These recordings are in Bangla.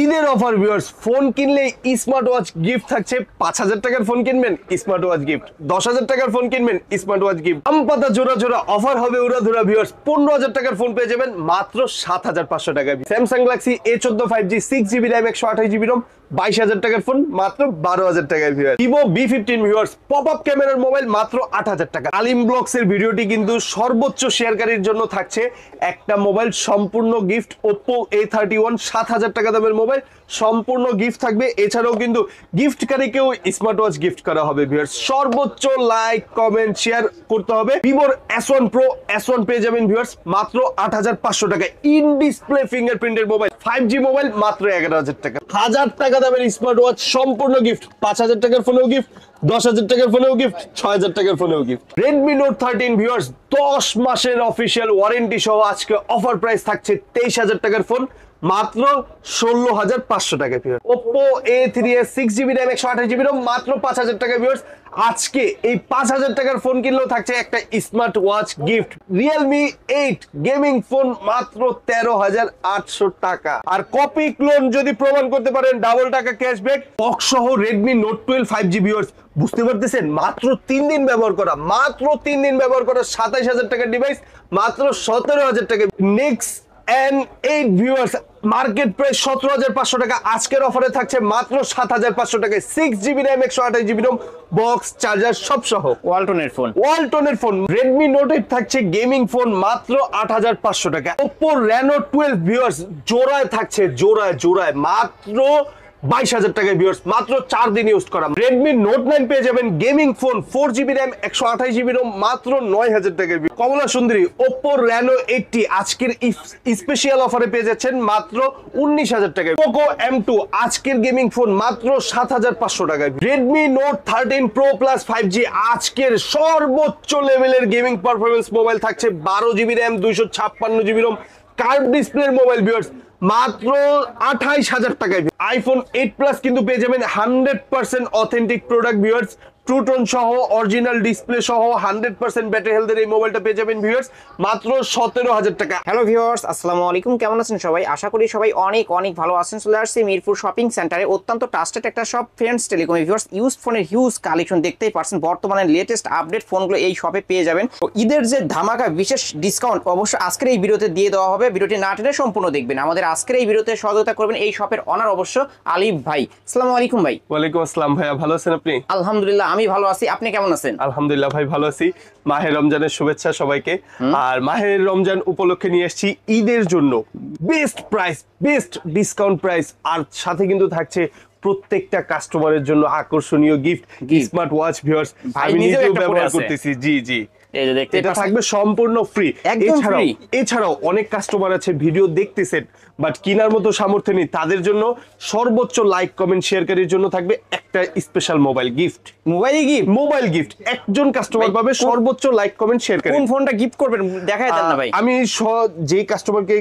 ঈদের অফার ভিউয়ার্স, ফোন কিনলে স্মার্ট ওয়াচ গিফট থাকছে। 5,000 টাকার ফোন কিনবেন, স্মার্ট ওয়াচ গিফট। 10,000 টাকার ফোন কিনবেন, স্মার্ট ওয়াচ গিফট। আম পাতা জোড়া জোড়া অফার হবে উড়াধুরা ভিউয়ার্স। 15,000 টাকার ফোন পেয়ে যাবেন মাত্র 7,500 টাকায়। Samsung Galaxy A14 5G 6GB RAM 128GB ROM 22,000 টাকার ফোন মাত্র 12,000 টাকায় viewers. Vivo B15 viewers, pop up ক্যামেরার মোবাইল মাত্র 8,000 টাকা। আলিম ব্লগস এর ভিডিওটি কিন্তু সর্বোচ্চ শেয়ারকারীর জন্য থাকছে একটা মোবাইল সম্পূর্ণ গিফট। Oppo A31 7,000 টাকা দামের মোবাইল সম্পূর্ণ গিফট থাকবে। এছাড়াও কিন্তু গিফটকারীকেও স্মার্ট ওয়াচ গিফট করা হবে ভিউয়ার্স। সর্বোচ্চ লাইক কমেন্ট শেয়ার করতে হবে। ভিভোর S1 Pro S1 পেয়ে যাবেন ভিউয়ার্স মাত্র 8,500 টাকা। ইন ডিসপ্লে ফিঙ্গারপ্রিন্টের মোবাইল 5G মোবাইল মাত্র 11,000 টাকা। 1,000 টাকা দামের স্মার্ট ওয়াচ সম্পূর্ণ গিফট। 5,000 টাকার ফোনেও গিফট, 10,000 টাকার ফোনেও গিফট, 6,000 টাকার ফোনেও গিফট। Redmi Note 13 ভিউয়ার্স 10 মাসের অফিশিয়াল ওয়ারেন্টি সহ আজকে অফার প্রাইস থাকছে 23,000 টাকার ফোন মাত্র 16,500 টাকা viewers. Oppo A3s 6GB RAM 128GB ROM মাত্র 5,000 টাকা ভিউয়ার্স। আজকে এই 5,000 টাকার ফোন কিনলেও থাকছে একটা smart watch gift. Realme 8 gaming phone মাত্র 13,800 টাকা। আর কপি ক্লোন যদি প্রমাণ করতে পারেন ডাবল টাকা ক্যাশব্যাক। বক্স সহ Redmi Note 12 5G ভিউয়ার্স, বুঝতে পারতেছেন মাত্র 3 দিন ব্যবহার করা, মাত্র 3 দিন ব্যবহার করা 27,000 টাকার ডিভাইস মাত্র 17,000 টাকা। Next N8 viewers market price 17,500 টাকা, আজকের অফারে থাকছে মাত্র 7,500 টাকায়। 6GB RAM 128GB ROM box charger সব সহ ওয়ালটনের ফোন। Redmi Note 8 থাকছে গেমিং ফোন মাত্র 8,500 টাকা। Oppo Reno 12 ভিউয়ার্স জোড়ায় থাকছে জোড়ায় মাত্র 22,000 টাকায় ভিউয়ার্স, মাত্র 4 দিন ইউজ করা। Redmi Note 9 পেয়ে যাবেন gaming phone 4GB RAM 128GB ROM মাত্র 9,000 টাকায়। কমলা সুন্দরী Oppo Reno 80 আজকের স্পেশাল অফারে পেয়ে যাচ্ছেন মাত্র 19,000 টাকায়। Poco M2 আজকের গেমিং ফোন মাত্র 7,500 টাকায়। Redmi Note 13 Pro Plus 5G আজকের সর্বোচ্চ লেভেলের গেমিং পারফরম্যান্স মোবাইল থাকছে 12GB RAM 256GB ROM curve ডিসপ্লের মোবাইল ভিউয়ার্স মাত্র 28,000 টাকায়। iPhone 8 Plus কিন্তু পেয়ে যাবেন 100% authentic product viewers, true tone সহ অরিজিনাল ডিসপ্লে সহ 100% ব্যাটারি হেলথের এই মোবাইলটা পেয়ে যাবেন ভিউয়ার্স মাত্র 17,000 টাকা। হ্যালো ভিউয়ার্স, আসসালামু আলাইকুম। কেমন আছেন সবাই? আশা করি সবাই অনেক ভালো আছেন। চলে আসছি মিরপুর শপিং সেন্টারে, অত্যন্ত ট্রাস্টেড একটা shop friends telecom. Viewers use ফোনের হিউজ কালেকশন দেখতেই পারছেন। বর্তমানে লেটেস্ট আপডেট ফোনগুলো এই শপে পেয়ে যাবেন। তো ঈদের যে ধামাকা বিশেষ ডিসকাউন্ট অবশ্যই আজকের এই ভিডিওতে দিয়ে দেওয়া হবে। ভিডিওটি না টেনে সম্পূর্ণ দেখবেন। আমাদের আজকের এই ভিডিওতে সহযোগিতা করবেন এই শপের অনার অবশ্য আলিফ ভাই। আসসালামু আলাইকুম ভাই। ওয়ালাইকুম আসসালাম ভাইয়া, ভালো আছেন আপনি? আলহামদুলিল্লাহ আমি ভালো আছি, আপনি কেমন আছেন? আলহামদুলিল্লাহ ভাই ভালো আছি। মাহে রমজানের শুভেচ্ছা সবাইকে। আর মাহে রমজান উপলক্ষে নিয়ে এসেছি ঈদের জন্য best price, best discount price, আর সাথে কিন্তু থাকছে প্রত্যেকটা কাস্টমারের জন্য আকর্ষণীয় গিফট স্মার্ট ওয়াচ ভিউয়ার্স। আমি নিজেও ব্যবহার করতেছি। জি এটা থাকবে সম্পূর্ণ ফ্রি। এছাড়াও অনেক কাস্টমার আছে ভিডিও দেখতেছেন বাট কেনার মতো সামর্থ্য নেই, তাদের জন্য সর্বোচ্চ লাইক কমেন্ট শেয়ারকারীর জন্য থাকবে একটা special mobile gift. Mobile gift একজন কাস্টমার পাবে সর্বোচ্চ লাইক কমেন্ট শেয়ারকারী। কোন ফোনটা গিফট করবেন দেখাই দেন না ভাই। আমি যে কাস্টমারকে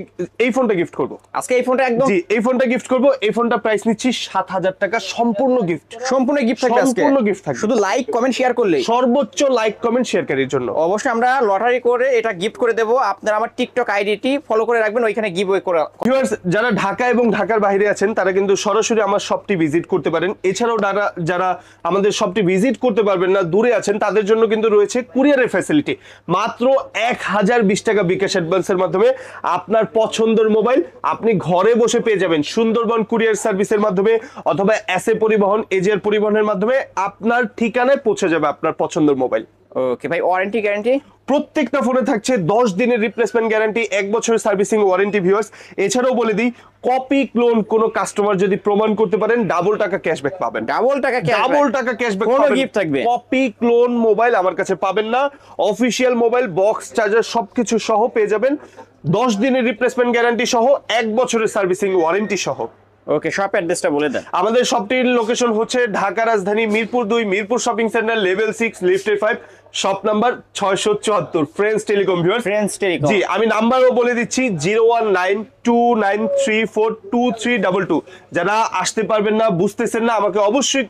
এই ফোনটা গিফট করব আজকে, এই ফোনটা একদম এই ফোনটা গিফট করব। এই ফোনটা প্রাইস নিচ্ছি 7,000 টাকা, সম্পূর্ণ গিফট। সম্পূর্ণ গিফট থাকবে আজকে, সম্পূর্ণ গিফট থাকবে শুধু লাইক কমেন্ট শেয়ার করলে। সর্বোচ্চ লাইক কমেন্ট শেয়ারকারীর জন্য অবশ্যই আমরা লটারি করে এটা গিফট করে দেব। আপনারা আমার টিকটক আইডিটি ফলো করে রাখবেন, ওইখানে গিভওয়ে করে। ভিউয়ার্স যারা ঢাকা এবং ঢাকার বাইরে আছেন তারা কিন্তু সরাসরি আমার শপটি ভিজিট করতে পারেন। এছাড়াও যারা আমাদের শপটি ভিজিট করতে পারবেন না, দূরে আছেন, তাদের জন্য কিন্তু রয়েছে কুরিয়ারের ফ্যাসিলিটি। মাত্র 1,020 টাকা বিকাশ অ্যাডভান্সের মাধ্যমে আপনার পছন্দের মোবাইল আপনি ঘরে বসে পেয়ে যাবেন সুন্দরবন কুরিয়ার সার্ভিসের মাধ্যমে অথবা এসএ পরিবহন, এজিআর পরিবহনের মাধ্যমে আপনার ঠিকানায় পৌঁছে যাবে আপনার পছন্দের মোবাইল। ওকে ভাই, ওয়ারেন্টি গ্যারান্টি প্রত্যেকটা ফোনে থাকছে 10 দিনের রিপ্লেসমেন্ট গ্যারান্টি, 1 বছরের সার্ভিসিং ওয়ারেন্টি ভিউয়ার্স। এছাড়াও বলে দিই কপি ক্লোন কোনো কাস্টমার যদি প্রমাণ করতে পারেন ডাবল টাকা ক্যাশব্যাক পাবেন। ডাবল টাকা ক্যাশব্যাক কোনো গিফট থাকবে। কপি ক্লোন মোবাইল আমার কাছে পাবেন না, অফিশিয়াল মোবাইল বক্স চার্জার সবকিছু সহ পেয়ে যাবেন 10 দিনের রিপ্লেসমেন্ট গ্যারান্টি সহ 1 বছরের সার্ভিসিং ওয়ারেন্টি সহ। ওকে, শপ অ্যাড্রেসটা বলে দেন। আমাদের শপটির লোকেশন হচ্ছে ঢাকা রাজধানী Mirpur 2 Mirpur shopping centre level 6 লিফটের 5 shop number 674 friends telecom viewers. Friends telecom. জি, আমি নাম্বারও বলে দিচ্ছি 0192934222। যারা আসতে পারবেন না, বুঝতেছেন না, আমাকে অবশ্যই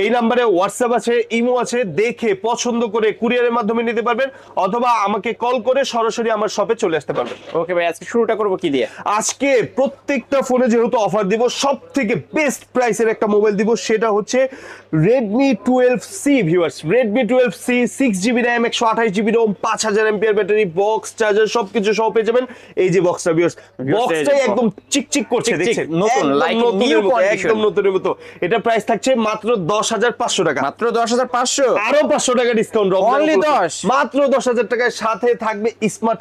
এই নাম্বারে হোয়াটসঅ্যাপ আছে, ইমো আছে, দেখে পছন্দ করে কুরিয়ারের মাধ্যমে নিতে পারবেন, অথবা আমাকে কল করে সরাসরি আমার শপে চলে আসতে পারবেন। ওকে ভাই, আজকে শুরুটা করবো কি দিয়ে? আজকে প্রত্যেকটা ফোনে যেহেতু অফার দিব, সব থেকে বেস্ট প্রাইসের একটা মোবাইল দিব, সেটা হচ্ছে Redmi 12C viewers. Redmi 12C 6GB RAM 128GB ROM 5000 mAh battery, box charger সবকিছু সহ পেয়ে যাবেন। এই যে বক্সটা ভিউয়ার্স, বক্সটাই একদম চিকচিক করছে, চিকচিক, দেখছেন, নতুন, একদম like নতুনের new মতো, condition। একদম নতুনের মতো। এটা প্রাইস থাকছে মাত্র 10500 টাকা, মাত্র 10,500। আরো 500 টাকা ডিসকাউন্ট। Only 10? মাত্র 10000 টাকায় সাথে থাকবে স্মার্ট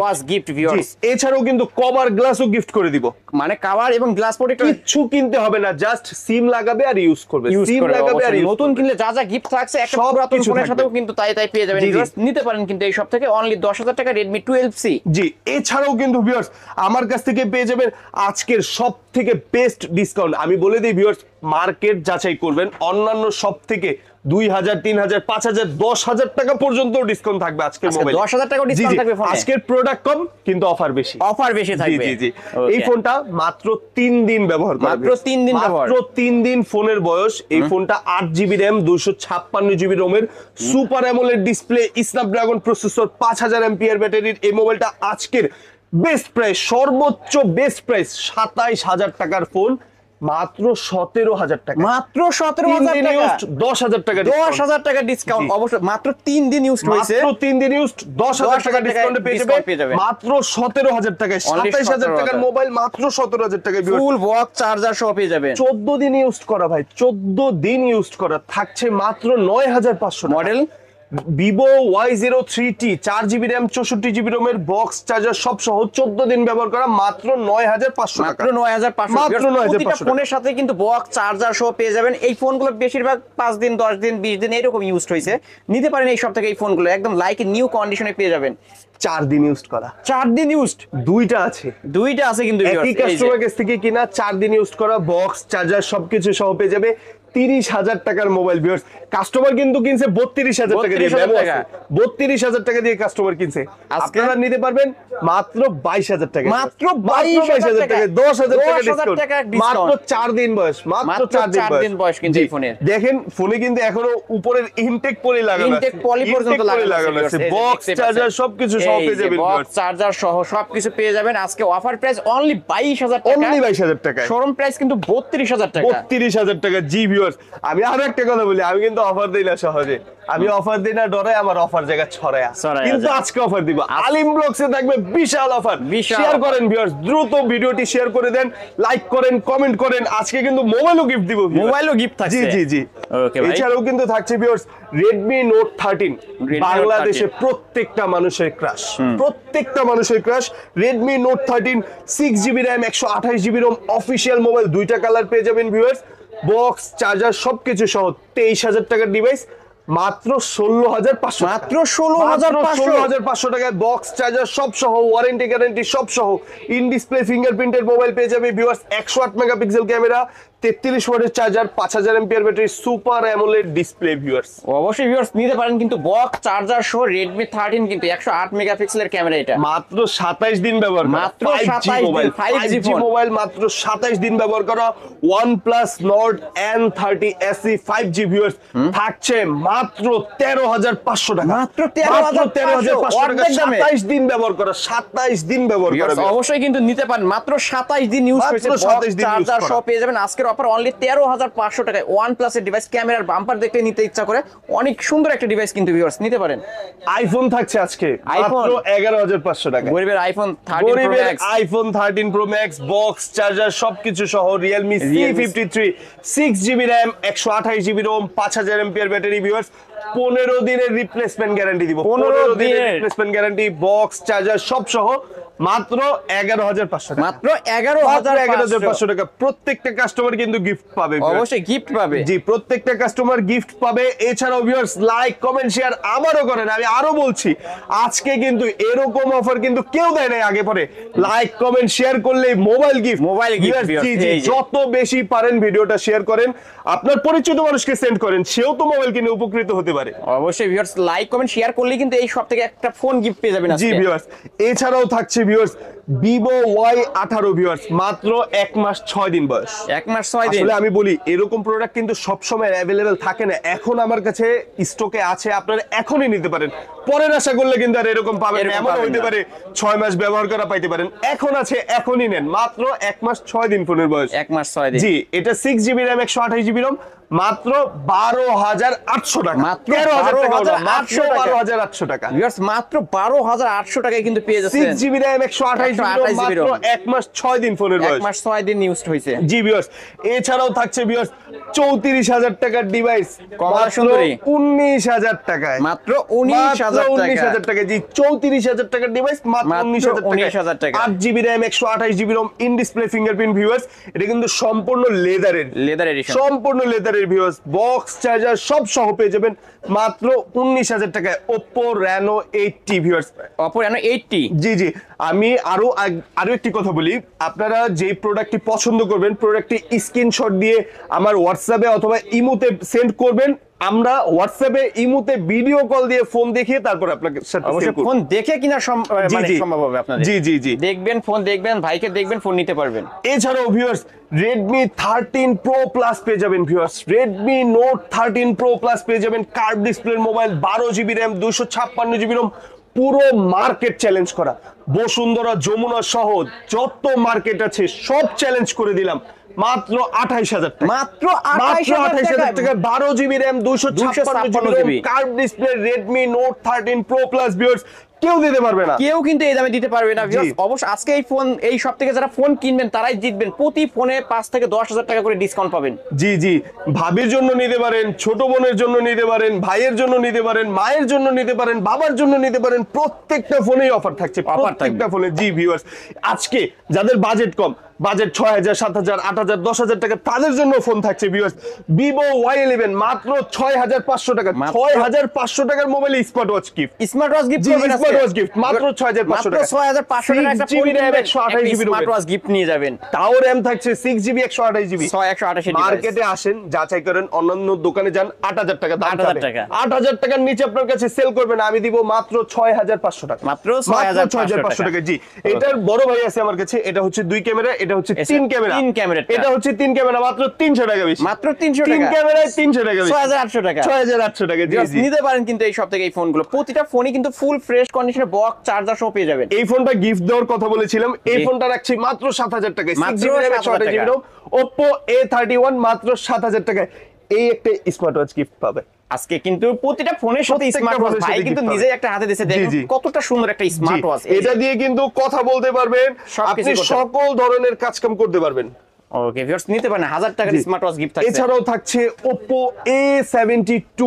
ওয়াচ গিফট ভিউয়ার্স। এছাড়াও কিন্তু কভার গ্লাসও গিফট করে দিব। মানে কভার এবং গ্লাস প্রোটেক্টর কিচ্ছু কিনতে হবে না, জাস্ট সিম লাগাবে আর ইউজ করবে। সিম লাগাবে আর use নতুন করবে। কিনলে যা যা গিফট থাকছে একটা সব পুরাতন কিছু ফোনের থাকবে। সাথেও কিন্তু তাই তাই পেয়ে যাবেন জি, জি। viewers। নিতে পারেন কিন্তু এই সব থেকে অনলি 10,000 টাকা Redmi 12C। জি, এছাড়াও কিন্তু ভিউয়ার্স আমার কাছ থেকে পেয়ে যাবেন আজকের সব থেকে বেস্ট ডিসকাউন্ট। আমি বলে দিই ভিউয়ার্স, মার্কেট যাচাই করবেন, অন্যান্য সব থেকে 2000, 3000, 5000, 10,000 টাকা পর্যন্ত ডিসকাউন্ট থাকবে আজকের আজকে মোবাইলে। 10,000 টাকাও discount থাকবে ফোনে। আজকের প্রোডাক্ট কম কিন্তু অফার বেশি। অফার বেশি থাকবে। জি, জি, জি। Okay. এই ফোনটা মাত্র 3 দিন ব্যবহার করা, মাত্র 3 দিন ব্যবহার। মাত্র 3 দিন ফোনের বয়স। এই ফোনটা 8GB RAM 256GB ROM এর super AMOLED display, Snapdragon processor, 5000 mAh ব্যাটারির এই মোবাইলটা আজকের বেস্ট প্রাইস, সর্বোচ্চ বেস্ট প্রাইস 27000 টাকার ফোন মাত্র 17000 টাকা। মাত্র 17,000 টাকা, 10000 টাকা, 10,000 টাকা ডিসকাউন্ট। জি। অবশ্য মাত্র 3 দিন ইউজ হয়েছে। মাত্র 3 দিন ইউজড 10000 টাকা ডিসকাউন্টে পেয়ে discount পেয়ে যাবে যাবে। মাত্র 17000 টাকায়। Only 27000 টাকার 17,000 মোবাইল মাত্র 17000 টাকায়। ফুল বক্স চার্জার সহ পেয়ে যাবেন। 14 দিন ইউজ করা ভাই, 14 দিন ইউজ করা, থাকছে মাত্র 9500 টাকা। Model Vivo Y03T 4GB RAM 64GB ROM এর বক্স চার্জার সব সহ 14 দিন ব্যবহার করা, মাত্র 9500 টাকা। মাত্র 9,500। মাত্র 9500 প্রতিটা ফোনের সাথে কিন্তু বক্স চার্জার সহ পেয়ে যাবেন। এই ফোনগুলো বেশিরভাগ 5 দিন 10 দিন 20 দিন এরকম ইউজ হয়েছে। নিতে পারেন এই সব থেকে এই ফোনগুলো একদম লাইক নিউ কন্ডিশনে পেয়ে যাবেন। 4 দিন ইউজ করা, 4 দিন ইউজড, দুইটা আছে, দুইটা আছে কিন্তু একই viewers, এই যে। কাস্টমার কাছ থেকে কিনা 4 দিন ইউজ করা বক্স চার্জার সবকিছু সহ পেয়ে যাবে 30,000 টাকার মোবাইল। ভিউয়ার্স, কাস্টমার কিন্তু কিনছে 32,000 টাকা দিয়ে, 32,000 টাকা। 32,000 টাকা দিয়ে কাস্টমার কিনছে। আজকে আপনারা নিতে পারবেন মাত্র 22,000 টাকা। মাত্র 22,000 টাকা, 10,000 টাকা 10,000 টাকা ডিসকাউন্ট। মাত্র discount। 4 দিন বয়স, মাত্র মাত্র 4 4 দিন বয়স কিন্তু জি। এই ফোনের। দেখেন ফোনে কিন্তু এখনো উপরের ইনটেক পলি লাগানো আছে, ইনটেক পলি পর্যন্ত লাগানো আছে। বক্স চার্জার সবকিছু সহ পেয়ে যাবেন। বক্স চার্জার সহ সবকিছু পেয়ে যাবেন। আজকে অফার প্রাইস অনলি 22,000 টাকা। অনলি 22,000 টাকায়। শোরুম প্রাইস কিন্তু 32,000 টাকা। 32,000 টাকা। জি ভিউয়ার্স, আমি আরো একটা কথা বলি, আমি কিন্তু অফার দেই না সহজে, আমি অফার দেই না ডরে, আমার অফার জায়গা ছড়ায় ছড়ায় কিন্তু আছে। আজকে অফার দিব। আলিম ব্লগসে থাকবে বিশাল অফার। বিশাল শেয়ার offer। করেন ভিউয়ার্স, দ্রুত ভিডিওটি শেয়ার করে দেন, লাইক করেন, কমেন্ট করেন। আজকে কিন্তু মোবাইলও গিফট দিব, মোবাইলও gift থাকছে। জি জি জি। Okay ভাই। এছাড়াও কিন্তু থাকছে viewers Redmi Note 13, Redmi Note বাংলাদেশে 13 প্রত্যেকটা মানুষের ক্রাশ, প্রত্যেকটা মানুষের crush. Redmi Note 13 6GB RAM 128GB ROM official mobile, দুইটা কালার পেয়ে যাবেন ভিউয়ার্স, বক্স চার্জার সবকিছু সহ 23,000 টাকার ডিভাইস মাত্র 16,500। মাত্র 16,500 16,500 টাকায় বক্স চার্জার সব সহ, ওয়ারেন্টি গ্যারান্টি সব সহ, ইন ডিসপ্লে ফিঙ্গারপ্রিন্টের মোবাইল পেয়ে যাবে ভিউয়ার্স। 108 মেগাপিক্সেল ক্যামেরা, 33 ওয়াটের charger, 5000 mAh battery, super AMOLED display viewers. অবশ্যই ভিউয়ার্স নিতে পারেন কিন্তু বক্স চার্জার সহ Redmi 13 কিন্তু 108 মেগাপিক্সেলের ক্যামেরা এটা। মাত্র 27 দিন ব্যবহার করা, মাত্র 5G 27 দিন, mobile, 5G 5G phone. Mobile মাত্র 27 দিন ব্যবহার করা। OnePlus Nord N30 SE 5G viewers থাকছে মাত্র 13,500 টাকা। মাত্র 13,500 টাকা, অর্ধেক দামে। 27 দিন ব্যবহার করা, 27 দিন ব্যবহার করা Viewers, অবশ্যই কিন্তু নিতে পারেন। মাত্র 27 দিন ইউজ মাত্র করেছে, 27 দিন use চার্জার করা। সহ পেয়ে যাবেন। আজকের অফার অনলি 13,500 টাকায়। OnePlus এর ডিভাইস, ক্যামেরার বাম্পার দেখতে নিতে ইচ্ছা করে, অনেক সুন্দর একটা ডিভাইস কিন্তু ভিউয়ার্স নিতে পারেন। আইফোন থাকছে আজকে iPhone। মাত্র 11,500 টাকা। গরিবের আইফোন 13 Pro গরিবের Max, iPhone 13 Pro Max, box charger সবকিছু সহ, Realme C53 6GB RAM 128GB ROM 5000 mAh battery viewers. 15 দিনের রিপ্লেসমেন্ট গ্যারান্টি দিব, 15 দিনের রিপ্লেসমেন্ট গ্যারান্টি, বক্স চার্জার সব সহ মাত্র 11,500 টাকা। মাত্র 11,500 11,500 টাকা। প্রত্যেকটা কাস্টমার কিন্তু গিফট পাবে viewers। অবশ্যই গিফট পাবে। জি, প্রত্যেকটা কাস্টমার গিফট পাবে। এছাড়াও ভিউয়ার্স লাইক কমেন্ট শেয়ার আমারও করেন। আমি আরো বলছি, আজকে কিন্তু এরকম অফার কিন্তু কেউ দেয় নাই আগে পরে। লাইক কমেন্ট শেয়ার করলে মোবাইল গিফট, মোবাইল গিফট জি জি, যত বেশি পারেন ভিডিওটা শেয়ার করেন, আপনার পরিচিত মানুষকে সেন্ড করেন, সেও তো মোবাইল কিনে উপকৃত হতে হতে পারে। অবশ্যই ভিউয়ার্স লাইক কমেন্ট শেয়ার করলে কিন্তু এই সব থেকে একটা ফোন গিফট পেয়ে যাবেন জি আজকে। ভিউয়ার্স, এছাড়াও থাকছে ভিউয়ার্স ভিভো Y18 ভিউয়ার্স, মাত্র 1 মাস 6 দিন বয়স। 1 মাস 6 দিন। আসলে আমি বলি এরকম প্রোডাক্ট কিন্তু সবসময় অ্যাভেলেবেল থাকে না, এখন আমার কাছে স্টকে আছে, আপনারা এখনই নিতে পারেন। পরের আশা করলে কিন্তু আর এরকম পাবেন না, এরকম এমন পাবেন হইতে না। পারে 6 মাস ব্যবহার করা পাইতে পারেন, এখন আছে এখনই নেন, মাত্র 1 মাস 6 দিন ফোনের বয়স। 1 মাস 6 দিন। জি, এটা 6GB RAM 128GB ROM, মাত্র 12,800 টাকা। মাত্র 12,800 টাকা। ভিউয়ার্স মাত্র 12,800 টাকায় কিন্তু পেয়ে যাচ্ছেন 6GB RAM 128GB ROM, মাত্র 1 মাস 6 দিন ফোনের 1 বয়স। মাস 6 দিন ইউজ হইছে। জি ভিউয়ার্স, এছাড়াও থাকছে ভিউয়ার্স 34,000 টাকার ডিভাইস, কমলা সুন্দরী 19,000 টাকায়। মাত্র 19,000 টাকা। জি, 34,000 টাকার ডিভাইস মাত্র মাত্র 19,000 টাকা। 8GB RAM 128GB ROM, in display fingerprint viewers, এটা কিন্তু সম্পূর্ণ লেদারের, লেদার এডিশন। সম্পূর্ণ লেদারের ভিউয়ার্স, বক্স চার্জার সব সহ পেয়ে যাবেন মাত্র 19,000 টাকায়। Oppo Reno 8T viewers. Oppo Reno 8T। জি জি, আমি আরো একটি কথা বলি, আপনারা যে প্রোডাক্টটি পছন্দ করবেন প্রোডাক্টটি স্ক্রিনশট দিয়ে আমার হোয়াটসঅ্যাপে অথবা ইমোতে সেন্ড করবেন, আমরা হোয়াটসঅ্যাপে ইমোতে ভিডিও কল দিয়ে ফোন দেখিয়ে তারপর আপনাকে সাথে অবশ্যই send করব। ফোন দেখে কিনা জি, মানে জি। সম্ভব হবে আপনাদের। জি জি জি। দেখবেন ফোন দেখবেন, ভাইকে দেখবেন, ফোন নিতে পারবেন। এছাড়াও ভিউয়ার্স Redmi 13 Pro Plus পেয়ে যাবেন viewers, Redmi Note 13 Pro Plus পেয়ে যাবেন, কার্ভ ডিসপ্লের mobile, 12GB RAM 256GB ROM, পুরো মার্কেট চ্যালেঞ্জ করা, বসুন্ধরা যমুনা সহ যত মার্কেট আছে সব চ্যালেঞ্জ করে দিলাম মাত্র 28,000 টাকা। মাত্র মাত্র 28,000 টাকা, 12GB RAM 256GB 256GB ROM, curve display Redmi Note 13 Pro Plus viewers, কেউ দিতে পারবে না। কেউ কিন্তু এই দামে দিতে পারবে না ভিউয়ার্স। জি। অবশ্য আজকে এই সব থেকে যারা ফোন কিনবেন তারাই জিতবেন, প্রতি ফোনে 5 থেকে 10,000 টাকা করে ডিসকাউন্ট পাবেন। জি জি, ভাবির জন্য নিতে পারেন, ছোট বোনের জন্য নিতে পারেন, ভাইয়ের জন্য নিতে পারেন, মায়ের জন্য নিতে পারেন, বাবার জন্য নিতে পারেন, প্রত্যেকটা ফোনেই অফার থাকছে, প্রত্যেকটা ফোনে। জি ভিউয়ার্স, আজকে যাদের বাজেট কম, বাজেট 6,000 7,000 8,000 10,000 টাকা, তাদের জন্য ফোন থাকছে ভিউয়ার্স, Vivo Y11 মাত্র 6,500 টাকা। 6,500 টাকার মোবাইলে smart watch gift, smart watch gift জি করবেন আজকে। স্মার্ট ওয়াচ গিফট মাত্র 6,500 টাকা। 6,500 টাকা একটা 6GB RAM 128GB smart watch gift নিয়ে যাবেন। তাও RAM থাকছে 6GB 128GB। 128 মার্কেটে আসেন, যাচাই করেন, অন্যান্য দোকানে যান, 8,000 টাকা দাম। 8,000 টাকা। 8,000 টাকার নিচে আপনার কাছে সেল করবেন, আমি দিব মাত্র 6,500 টাকা। মাত্র 6,500 টাকা। জি, এটার বড় ভাই আছে আমার কাছে, এটা হচ্ছে 2 ক্যামেরা, এটা হচ্ছে 3 ক্যামেরা। 3 ক্যামেরা। এটা হচ্ছে 3 ক্যামেরা, মাত্র 300 টাকা বেশি। মাত্র 300 3 টাকা। ক্যামেরায় 300 টাকা বেশি। 6,800 টাকা। 6,800 টাকা। জি ভিউয়ার্স জি। নিতে পারেন কিন্তু এই সব থেকে এই ফোনগুলো, প্রতিটা ফোনই কিন্তু ফুল ফ্রেশ কন্ডিশনে বক্স চার্জার সহ পেয়ে যাবেন। এই ফোনটা গিফট দেওয়ার কথা বলেছিলাম, এই জি। ফোনটা রাখছি মাত্র 7,000 টাকায়। মাত্র 6GB RAM 7,000 128GB ROM, Oppo A31 মাত্র 7,000 টাকায়। এই একটা স্মার্ট ওয়াচ গিফট পাবে আজকে কিন্তু প্রতিটা ফোনের সাথে প্রত্যেকটা স্মার্ট ওয়াচ, ফোনের ভাই সাথে কিন্তু gift নিজেই পাবে। একটা হাতে দিয়েছে, জি, দেখুন জি। কতটা সুন্দর একটা স্মার্ট ওয়াচ। এটা দিয়ে কিন্তু কথা বলতে পারবেন, সবকিছু আপনি করতে সকল ধরনের কাজ কাম করতে পারবেন। ওকে ভিউয়ার্স নিতে পারেন, 1000 টাকার জি। স্মার্ট ওয়াচ গিফট থাকছে। এছাড়াও থাকছে Oppo A72,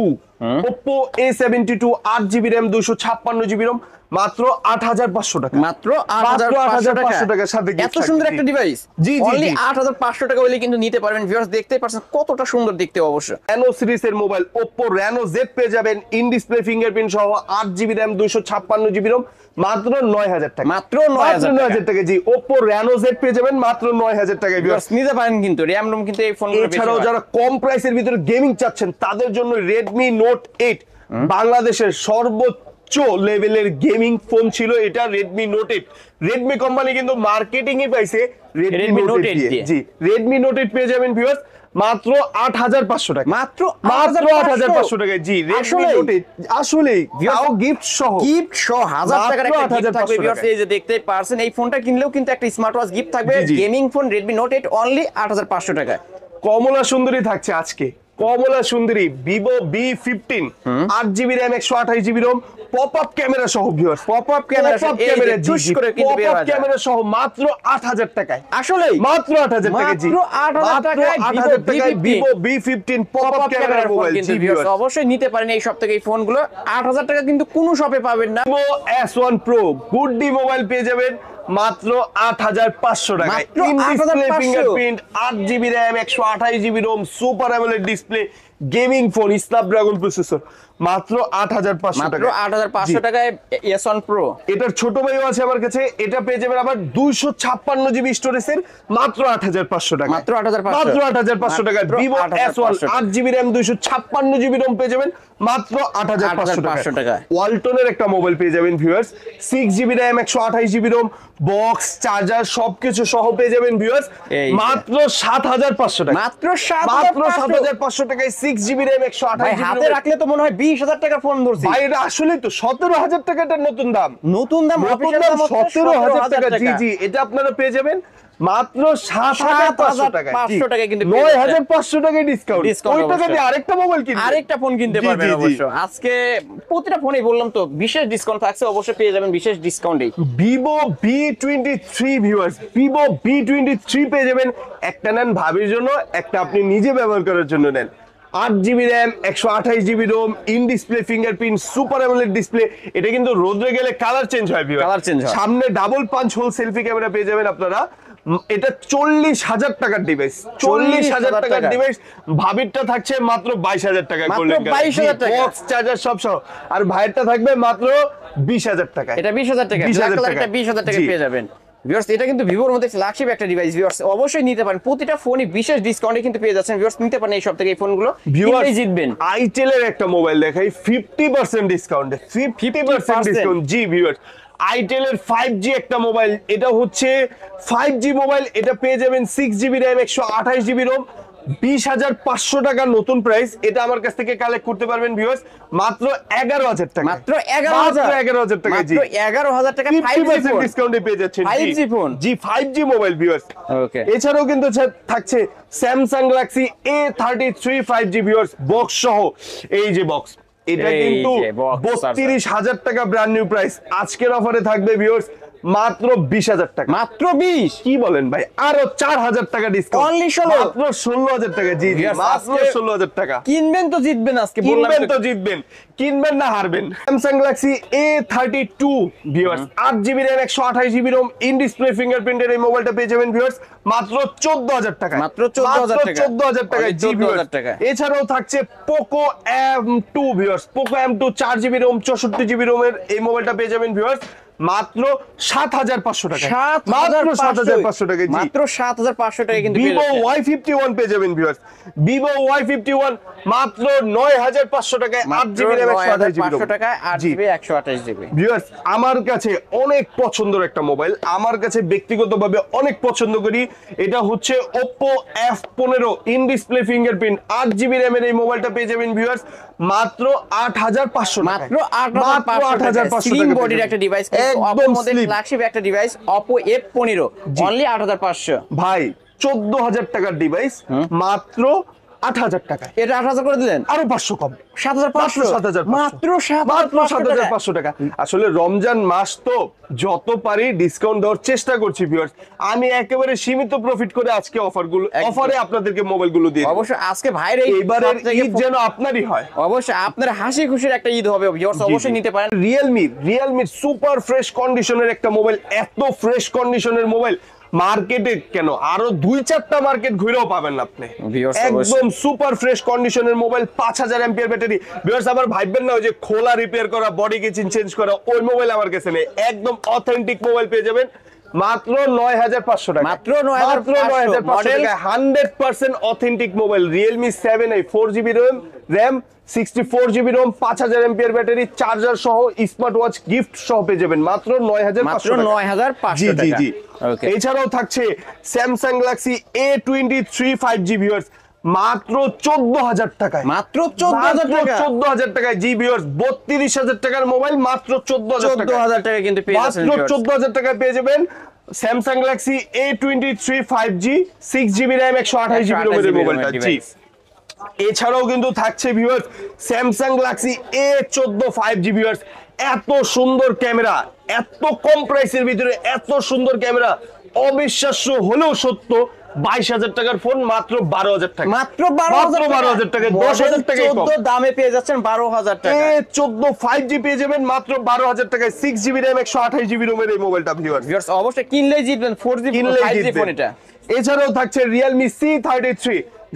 Oppo A72 8GB RAM 256GB ROM, মাত্র 8,500 টাকা। মাত্র 8,500 টাকার সাথে gift এত সুন্দর থাকছে। একটা ডিভাইস। জি, জি, অনলি জি। 8,500 টাকা হলে কিন্তু নিতে পারবেন। ভিউয়ার্স দেখতেই পাচ্ছেন কতটা সুন্দর দেখতে। অবশ্য Reno সিরিজের মোবাইল Oppo Reno Z পেয়ে যাবেন, ইন ডিসপ্লে ফিঙ্গারপ্রিন্ট সহ 8GB RAM 256GB ROM, মাত্র 9,000 টাকা। মাত্র 9,000 টাকা। জি, Oppo Reno Z পেয়ে যাবেন মাত্র 9,000 টাকায়। ভিউয়ার্স নিতে পারেন কিন্তু র‍্যাম রোম কিন্তু এই ফোনগুলো এছাড়াও যারা কম প্রাইসের ভিতরে গেমিং চাচ্ছেন তাদের জন্য Redmi Note 8 বাংলাদেশের সর্বোচ্চ লেভেলের গেমিং ফোন ছিল এটা, Redmi Note 8। Redmi কোম্পানি কিন্তু মার্কেটিং এ পাইছে Redmi Note 8 দিয়ে। জি, Redmi Note 8 পেয়ে যাবেন ভিউয়ার্স মাত্র 8,500 টাকা। মাত্র 8,500 টাকায়। জি, Redmi আসলেই? Note 8 আসলেই তাও গিফট সহ। গিফট সহ 1000 টাকার একটা মাত্র গিফট থাকবে। 8,500 ভিউয়ার্স এই যে দেখতেই পারছেন, এই ফোনটা কিনলেও কিন্তু একটা স্মার্ট ওয়াচ গিফট থাকবে। জি, জি। Gaming phone Redmi Note 8 only 8,500 টাকায়। কমলা সুন্দরী থাকছে আজকে, কমলা সুন্দরী Vivo B15 8GB RAM 128GB ROM, pop up camera সহ viewers, pop up camera choose করে কিন্তু বের হয়ে যায়। ক্যামেরা সহ মাত্র 8,000 টাকায়। আসলেই মাত্র 8,000 টাকা। জি, মাত্র 8,000 টাকায় 8,000 টাকায় Vivo Vivo B15 pop pop up up camera ক্যামেরার ফোন মোবাইল। কিন্তু জি ভিউয়ার্স ভিউয়ার্স, অবশ্যই নিতে পারেন এই সব থেকে এই ফোনগুলো। 8,000 টাকা কিন্তু কোনো শপে পাবেন না। Vivo S1 Pro good D mobile পেয়ে যাবেন মাত্র 8,500 টাকায়। মাত্র in display 8,500 fingerprint, 8GB RAM 128GB ROM, super AMOLED display, gaming phone Snapdragon processor মাত্র 8,500 মাত্র টাকা। 8,500 টাকায় S1 Pro। এটার ছোট ভাইও আছে আমার কাছে, এটা পেয়ে যাবেন আবার 256 জিবি স্টোরেজের মাত্র 8,500 টাকা। মাত্র 8,500 মাত্র 8,500 টাকা। মাত্র Vivo 8,500 S1 8 GB RAM 256 GB ROM পেয়ে যাবেন মাত্র 8,500 টাকা। ওয়ালটনের একটা মোবাইল পেয়ে যাবেন viewers, 6 GB RAM 128 GB Rome, box charger সবকিছু সহ পেয়ে যাবেন ভিউয়ার্স এই যে। মাত্র 7,500 টাকা। মাত্র মাত্র 7,500 7,500 টাকায় 6 জিবি র্যাম 128 ভাই জিবি হাতে রাখলে তো মনে হয় 20,000 টাকার ফোন ধরছি। ভাই এটা আসলেই তো 17,000 টাকা, এটা নতুন দাম। নতুন দাম নতুন অফিশিয়াল দাম দাম হচ্ছে 17,000 টাকা। জি 17,000 জি, এটা আপনারা পেয়ে যাবেন মাত্র 7,500 টাকা। 7,500 টাকায় কিন্তু পেয়ে যাচ্ছেন। 9,500 টাকায় ডিসকাউন্ট। Discount ওই টাকা অবশ্যই। দিয়ে আরেকটা মোবাইল কিনবেন। আরেকটা ফোন কিনতে জি, পারবেন জি, জি। অবশ্য। আজকে প্রতিটা ফোনেই বললাম তো বিশেষ ডিসকাউন্ট থাকছে, অবশ্যই পেয়ে যাবেন বিশেষ ডিসকাউন্টেই। Vivo V23 viewers, Vivo V23 পেয়ে যাবেন। একটা নেন ভাবির জন্য, একটা আপনি নিজে ব্যবহার করার জন্য নেন। 8 GB RAM 128 GB ROM, in display fingerprint, super AMOLED display. এটা কিন্তু রোদে গেলে কালার চেঞ্জ হয় ভিউয়ার, Color change হয়। সামনে double punch whole selfie camera পেয়ে যাবেন আপনারা। এটা 40,000 টাকার ডিভাইস, 40,000 টাকার টাকা। ডিভাইস। ভাবিরটা থাকছে মাত্র 22,000 টাকায়, মাত্র গোল্ডেন 22,000 টাকা। বক্স চার্জার সব সহ। আর ভাইয়েরটা থাকবে মাত্র 20,000 টাকায়। এটা 20,000 টাকা, 20,000 ব্ল্যাক কালার টাকা। এটা 20,000 টাকা জি। পেয়ে যাবেন। ভিউয়ার্স এটা কিন্তু ভিভোর মধ্যে ফ্ল্যাগশিপ একটা ডিভাইস, ভিউয়ার্স অবশ্যই নিতে পারেন। প্রতিটা ফোনই বিশেষ ডিসকাউন্টে কিন্তু পেয়ে যাচ্ছেন। ভিউয়ার্স নিতে পারেন এই সব থেকে এই ফোনগুলো, কিনলেই জিতবেন। আইটেলের একটা মোবাইল দেখাই 50% ডিসকাউন্টে, 50% ডিসকাউন্ট। জি ভিউয়ার্স, আইটেলের 5G একটা মোবাইল, এটা হচ্ছে 5G মোবাইল। এটা পেয়ে যাবেন 6 জিবি র্যাম 128 জিবি রোম, 20,500 টাকা নতুন প্রাইস। এটা আমার কাছ থেকে কালেক্ট করতে পারবেন ভিউয়ার্স মাত্র 11,000 টাকা। মাত্র 11,000 মাত্র 11,000 টাকা। জি, মাত্র 11,000 টাকা 5G 50% ফোন। ডিসকাউন্টে পেয়ে যাচ্ছেন 5G ফোন। জি 5G মোবাইল ভিউয়ার্স। ওকে। এছাড়াও কিন্তু থাকছে Samsung Galaxy A33 5G viewers, box সহ। এই যে বক্স, এটা এই কিন্তু যে box 32,000 টাকা ব্র্যান্ড নিউ প্রাইস। আজকের অফারে থাকবে ভিউয়ার্স মাত্র 20,000 টাকা। মাত্র 20। কি বলেন ভাই, আরো 4,000 টাকা ডিসকাউন্ট। Only 16 মাত্র 16,000 টাকা। জি জি, Yes, মাত্র আজকে 16,000 টাকা। কিনবেন তো জিতবেন আজকে, বললাম কিনবেন তো। তো জিতবেন, কিনবেন না হারবেন। Samsung Galaxy A32 viewers, 8 GB RAM 128 GB ROM, in display ফিঙ্গারপ্রিন্টের এই মোবাইলটা পেয়ে যাবেন ভিউয়ার্স মাত্র 14,000 টাকা। মাত্র 14,000 টাকা। 14,000 টাকা। Only জি 14,000 ভিউয়ার্স, টাকা। এছাড়াও থাকছে Poco M2 viewers, Poco M2 4 GB ROM 64 GB রোমের এই মোবাইলটা পেয়ে যাবেন ভিউয়ার্স মাত্র 7,500 টাকা। মাত্র 7,500 টাকা। জি, মাত্র 7,500 টাকা কিন্তু পেয়ে ভিভো যাচ্ছেন। Y51 পেয়ে যাবেন ভিউয়ার্স, ভিভো Y51 মাত্র 9,500 টাকায় 8 মাত্র জিবি র্যাম 128 জিবি 9,500 টাকায় 8 জি জিবি 128 জিবি। ভিউয়ার্স, আমার কাছে অনেক পছন্দের একটা মোবাইল, আমার কাছে ব্যক্তিগতভাবে অনেক পছন্দ করি। এটা হচ্ছে Oppo F15 in display fingerprint 8 GB র্যামের এই মোবাইলটা পেয়ে যাবেন ভিউয়ার্স মাত্র 8,500 টাকা। মাত্র 8,500 স্লিম বডির একটা ডিভাইস, Oppo একদম মধ্যে স্লিম ফ্ল্যাগশিপ একটা ডিভাইস Oppo F15 অনলি 8,500। ভাই। 14,000 টাকার ডিভাইস মাত্র 8,000 টাকা। এটা 8,000 করে দিলেন, আরো 500 কম, 7,500 মাত্র 7,500 7,500 টাকা। আসলে রমজান মাস তো যত পারি ডিসকাউন্ট দেওয়ার চেষ্টা করছি ভিউয়ার্স। আমি একেবারে সীমিত প্রফিট করে আজকে অফারে আপনাদেরকে মোবাইলগুলো দিয়ে দিই। অবশ্যই আজকে ভাইয়ের এই এবারের সবথেকে ঈদ যেন আপনারই হয়। অবশ্যই আপনার হাসি খুশির একটা ঈদ হবে ভিউয়ার্স, অবশ্যই নিতে পারেন। রিয়েলমি সুপার ফ্রেশ কন্ডিশনের একটা মোবাইল, এত ফ্রেশ কন্ডিশনের মোবাইল মার্কেটে কেন আরো 2-4টা মার্কেট ঘুরেও পাবেন না আপনি। Viewers, একদম সুপার ফ্রেশ কন্ডিশনের মোবাইল, 5,000 এম্পিয়ার ব্যাটারি। ভিউয়ার্স আবার ভাববেন না ওই যে খোলা রিপেয়ার করা, বডি কিচিন চেঞ্জ করা, ওই মোবাইল আমার কাছে নেই। একদম অথেন্টিক মোবাইল পেয়ে যাবেন মাত্র 9,500 টাকা। মাত্র 9,500 model 100% authentic mobile. Realme 7i 4GB RAM 64 GB ROM, 5,000 ampere battery, charger সহ, স্মার্ট ওয়াচ গিফট সহ পেয়ে যাবেন মাত্র 9,500 টাকা। 9,500 জি জি টাকা। জি। ওকে। এছাড়াও থাকছে Samsung Galaxy A23 5G viewers মাত্র 14,000 টাকায়। মাত্র 14,000 টাকা। 14,000 টাকায়। জি ভিউয়ার্স, 32,000 টাকার মোবাইল মাত্র 14,000 টাকা। 14,000 টাকা কিন্তু পেয়ে যাচ্ছেন মাত্র viewers। 14,000 টাকায় পেয়ে যাবেন Samsung Galaxy A23 5G 6 GB RAM 128 GB রোমের মোবাইলটা। জি, এছাড়াও কিন্তু থাকছে viewers Samsung Galaxy A14 5G viewers, এত সুন্দর ক্যামেরা, এত কম প্রাইসের ভিতরে এত সুন্দর ক্যামেরা, অবিশ্বাস্য হলেও সত্য। 22,000 টাকার ফোন মাত্র 12,000 টাকা। মাত্র 12,000 টাকা, 10,000 টাকা কম। 14 দামে পেয়ে যাচ্ছেন 12,000 টাকা। A14 5G পেয়ে যাবেন মাত্র 12,000 টাকায়, 6 জিবি র্যাম 128 জিবি রোমের এই মোবাইলটা ভিউয়ার্স। ভিউয়ার্স অবশ্যই কিনলেই জিতবেন, 4G কিনলেই 5G জিতবেন। ফোন এটা। এছাড়াও থাকছে রিয়েলমি C33,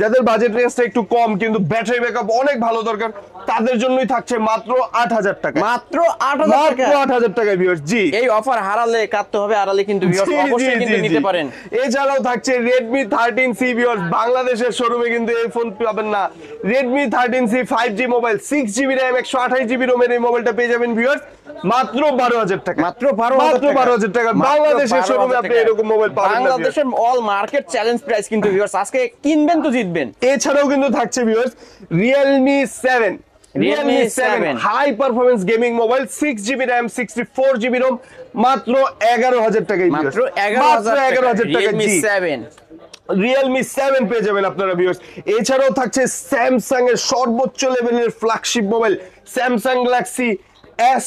যাদের বাজেট রেঞ্জটা একটু কম কিন্তু ব্যাটারি ব্যাকআপ অনেক ভালো দরকার, তাদের জন্যই থাকছে মাত্র 8000 টাকা। মাত্র 8000 টাকা, মাত্র 8000 টাকায় ভিউয়ার্স। জি, এই অফার হারালে কাটতে হবে, আড়ালে কিন্তু ভিউয়ার্স জি, অবশ্যই জি, কিন্তু জি, নিতে জি। পারেন। এছাড়াও থাকছে Redmi 13C ভিউয়ার্স, বাংলাদেশের শোরুমে কিন্তু এই ফোন পাবেন না। Redmi 13C 5G mobile, 6GB RAM 128GB ROM এর এই মোবাইলটা পেয়ে যাবেন ভিউয়ার্স মাত্র 12000 টাকা। মাত্র 12000 টাকা। 12000 টাকা। মাত্র বাংলাদেশের 12,000 শোরুমে আপনি টাকা। এরকম মোবাইল পাবেন না viewers। বাংলাদেশের অল মার্কেট চ্যালেঞ্জ প্রাইস কিন্তু ভিউয়ার্স, আজকে কিনবেন তো জিতবেন। এছাড়াও কিন্তু থাকছে viewers Realme 7, Realme 7 high performance gaming mobile, 6GB RAM 64GB ROM মাত্র 11000 টাকায় মাত্র viewers। 11000 টাকা। 11000 টাকা। Realme জি, 7 Realme 7 পেয়ে যাবেন আপনারা ভিউয়ার্স। এছাড়াও থাকছে স্যামসাং এর সর্বোচ্চ লেভেলের flagship mobile Samsung Galaxy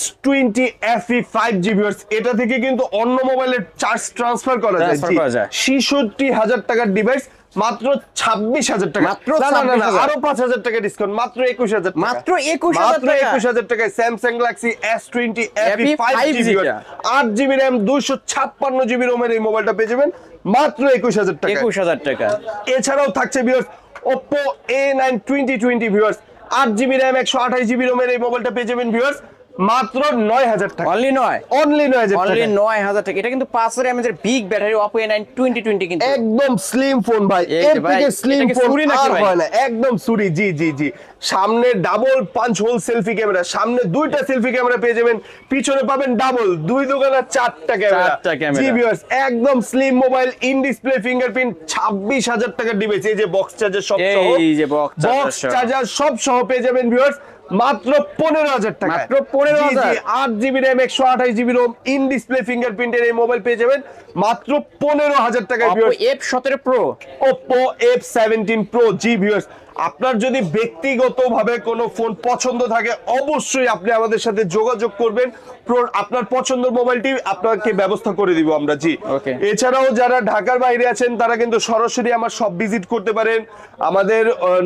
S20 FE 5G viewers. এটা থেকে কিন্তু অন্য মোবাইলের চার্জ ট্রান্সফার করা যায়। Transfer করা যায়। 66000 টাকার ডিভাইস মাত্র 26000 টাকা। মাত্র না, না, না, না, 26,000 আরো 5000 টাকা ডিসকাউন্ট, মাত্র 21000 টাকা। মাত্র 21000 টাকা। 21000 টাকায় Samsung Galaxy S20 FE FE 5G 5G viewers. 8GB RAM 256GB ROM এর এই মোবাইলটা পেয়ে যাবেন মাত্র 21000 টাকা। 21000 টাকা। এছাড়াও থাকছে viewers Oppo A9 2020 viewers, 8GB RAM 128GB ROM এর এই মোবাইলটা পেয়ে যাবেন ভিউয়ার্স মাত্র 9000 টাকা। অনলি 9, অনলি 9000 অনলি টাকা। 9000 টাকা। এটা কিন্তু 5000 mAh এর বিগ ব্যাটারি Oppo A9 2020 কিন্তু একদম স্লিম ফোন ভাই, এই যে এর ভাই, থেকে স্লিম এটা কি ফোন ছুরি নাকি আর ভাই? হয় না। একদম সুরি। জি জি জি, সামনে ডাবল পাঁচ হোল সেলফি ক্যামেরা, সামনে দুইটা সেলফি ক্যামেরা পেয়ে যাবেন, পিছনে পাবেন ডাবল, দুই দোকানে চারটা ক্যামেরা। চারটা ক্যামেরা। জি ভিউয়ার্স, একদম slim mobile, in display fingerprint, 26000 টাকার ডিভাইস। এই যে বক্স চার্জার সব সহ, এই যে box charger বক্স সহ। চার্জার সব সহ পেয়ে যাবেন ভিউয়ার্স মাত্র 15000 টাকা। মাত্র 15000। 8GB RAM 128GB ROM, in display ফিঙ্গারপ্রিন্টের এই মোবাইল পেয়ে যাবেন মাত্র 15000 টাকায় Oppo viewers. F17 Pro Oppo F17 Pro। জি ভিউয়ার্স, আপনার যদি ব্যক্তিগতভাবে কোনো ফোন পছন্দ থাকে অবশ্যই আপনি আমাদের সাথে যোগাযোগ করবেন, আপনার পছন্দের মোবাইলটি আপনাকে ব্যবস্থা করে দিব আমরা। জি, Okay. এছাড়াও যারা ঢাকার বাইরে আছেন তারা কিন্তু সরাসরি আমার শপ ভিজিট করতে পারেন আমাদের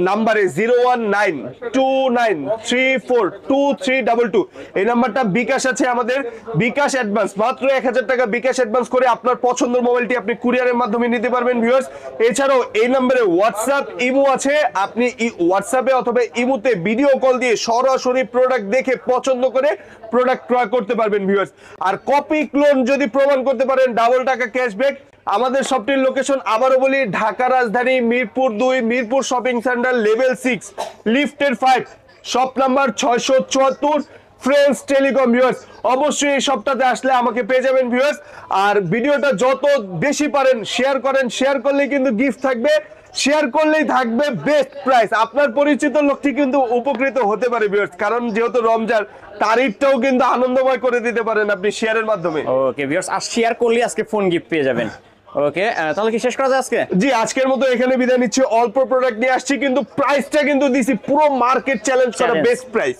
নাম্বারে 01929342322। এই নাম্বারটা বিকাশ আছে আমাদের, বিকাশ অ্যাডভান্স মাত্র 1000 টাকা বিকাশ অ্যাডভান্স করে আপনার পছন্দের মোবাইলটি আপনি কুরিয়ারের মাধ্যমে নিতে পারবেন ভিউয়ার্স। এছাড়াও এই নম্বরে হোয়াটসঅ্যাপ ইমো আছে, আপনি হোয়াটসঅ্যাপে অথবা ইমোতে ভিডিও কল দিয়ে সরাসরি প্রোডাক্ট দেখে পছন্দ করে প্রোডাক্ট ক্রয় করতে পারবেন ভিউয়ার্স। আর কপি ক্লোন যদি প্রমাণ করতে পারেন ডাবল টাকা ক্যাশব্যাক। আমাদের শপটির লোকেশন আবারও বলি, ঢাকা রাজধানী Mirpur 2, Mirpur shopping centre level 6 লিফটের 5, shop number 674, friends telecom viewers. অবশ্যই এই শপটাতে আসলে আমাকে পেয়ে যাবেন ভিউয়ার্স। আর ভিডিওটা যত বেশি পারেন শেয়ার করেন, শেয়ার করলেই কিন্তু গিফট থাকবে, শেয়ার করলেই থাকবে বেস্ট প্রাইস। আপনার পরিচিত লোকটি কিন্তু উপকৃত হতে পারে ভিউয়ার্স, কারণ যেহেতু রমজান তারিখটাও কিন্তু আনন্দময় করে দিতে পারেন আপনি শেয়ারের মাধ্যমে। ওকে ভিউয়ার্স, আর শেয়ার করলে আজকে ফোন গিফট পেয়ে যাবেন। ওকে, তাহলে কি শেষ করা যায় আজকে? জি, আজকের মতো এখানে বিদায় নিচ্ছি। অল্প প্রোডাক্ট নিয়ে আসছি কিন্তু প্রাইসটা কিন্তু দিছি পুরো মার্কেট চ্যালেঞ্জ করা Challenge। Best price.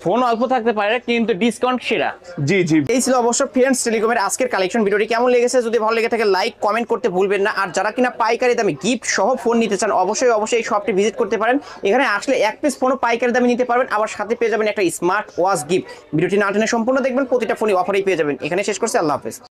ফোন অল্প থাকতে পারে কিন্তু ডিসকাউন্ট সেরা। জি জি, এই ছিল অবশ্য ফ্রেন্ডস টেলিকমের আজকের কালেকশন। ভিডিওটি কেমন লেগেছে যদি ভালো লেগে থাকে লাইক কমেন্ট করতে ভুলবেন না। আর যারা কিনা পাইকারি দামে গিফট সহ ফোন নিতে চান অবশ্যই এই শপটি ভিজিট করতে পারেন। এখানে আসলে এক পিস ফোনও পাইকারি দামে নিতে পারবেন, আবার সাথে পেয়ে যাবেন একটা স্মার্ট ওয়াচ গিফট। ভিডিওটি না টেনে সম্পূর্ণ দেখবেন, প্রতিটা ফোনই অফারেই পেয়ে যাবেন। এখানে শেষ করছি, আল্লাহ হাফেজ।